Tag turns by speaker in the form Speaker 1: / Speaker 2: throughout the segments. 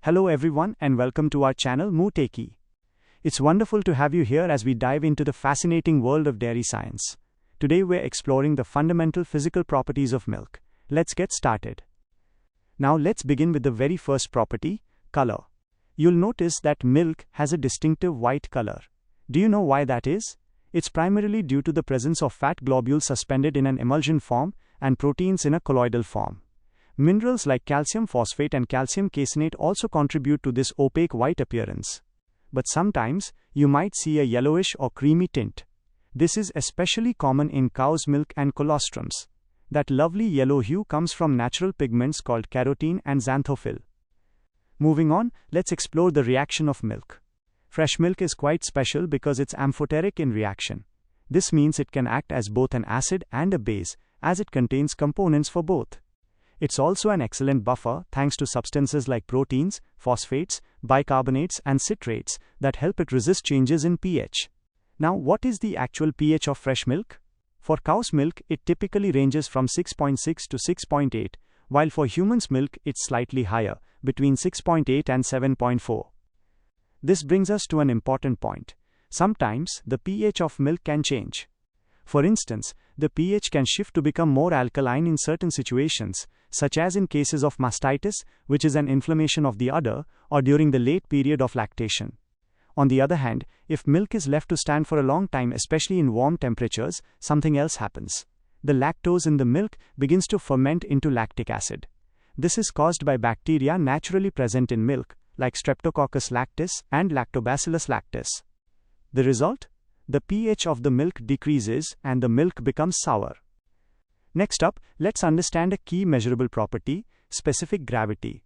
Speaker 1: Hello everyone and welcome to our channel MooTechie. It's wonderful to have you here as we dive into the fascinating world of dairy science. Today we're exploring the fundamental physical properties of milk. Let's get started. Now let's begin with the very first property, color. You'll notice that milk has a distinctive white color. Do you know why that is? It's primarily due to the presence of fat globules suspended in an emulsion form and proteins in a colloidal form. Minerals like calcium phosphate and calcium caseinate also contribute to this opaque white appearance. But sometimes, you might see a yellowish or creamy tint. This is especially common in cow's milk and colostrums. That lovely yellow hue comes from natural pigments called carotene and xanthophyll. Moving on, let's explore the reaction of milk. Fresh milk is quite special because it's amphoteric in reaction. This means it can act as both an acid and a base, as it contains components for both. It's also an excellent buffer thanks to substances like proteins, phosphates, bicarbonates and citrates that help it resist changes in pH. Now, what is the actual pH of fresh milk? For cow's milk, it typically ranges from 6.6 to 6.8, while for humans' milk, it's slightly higher, between 6.8 and 7.4. This brings us to an important point. Sometimes, the pH of milk can change. For instance, the pH can shift to become more alkaline in certain situations, such as in cases of mastitis, which is an inflammation of the udder, or during the late period of lactation. On the other hand, if milk is left to stand for a long time, especially in warm temperatures, something else happens. The lactose in the milk begins to ferment into lactic acid. This is caused by bacteria naturally present in milk, like Streptococcus lactis and Lactobacillus lactis. The result? The pH of the milk decreases and the milk becomes sour. Next up, let's understand a key measurable property, specific gravity.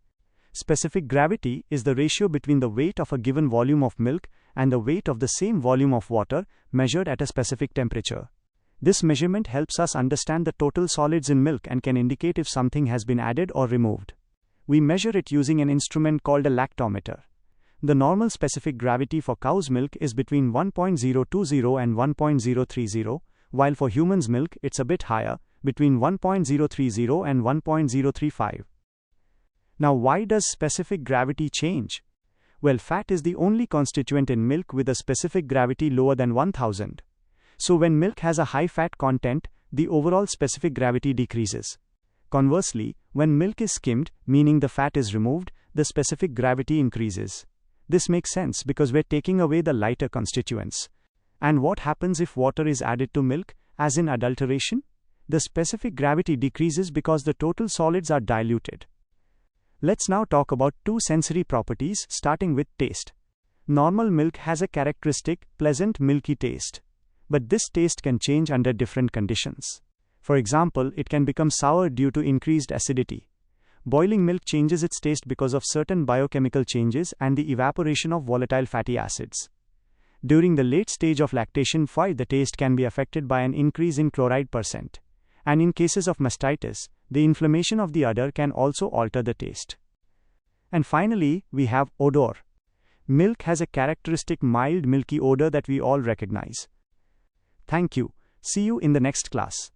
Speaker 1: Specific gravity is the ratio between the weight of a given volume of milk and the weight of the same volume of water measured at a specific temperature. This measurement helps us understand the total solids in milk and can indicate if something has been added or removed. We measure it using an instrument called a lactometer. The normal specific gravity for cow's milk is between 1.020 and 1.030, while for humans' milk it's a bit higher, between 1.030 and 1.035. Now, why does specific gravity change? Well, fat is the only constituent in milk with a specific gravity lower than 1000. So when milk has a high fat content, the overall specific gravity decreases. Conversely, when milk is skimmed, meaning the fat is removed, the specific gravity increases. This makes sense because we're taking away the lighter constituents. And what happens if water is added to milk, as in adulteration? The specific gravity decreases because the total solids are diluted. Let's now talk about two sensory properties, starting with taste. Normal milk has a characteristic, pleasant milky taste. But this taste can change under different conditions. For example, it can become sour due to increased acidity. Boiling milk changes its taste because of certain biochemical changes and the evaporation of volatile fatty acids. During the late stage of lactation, the taste can be affected by an increase in chloride percent. And in cases of mastitis, the inflammation of the udder can also alter the taste. And finally, we have odor. Milk has a characteristic mild milky odor that we all recognize. Thank you. See you in the next class.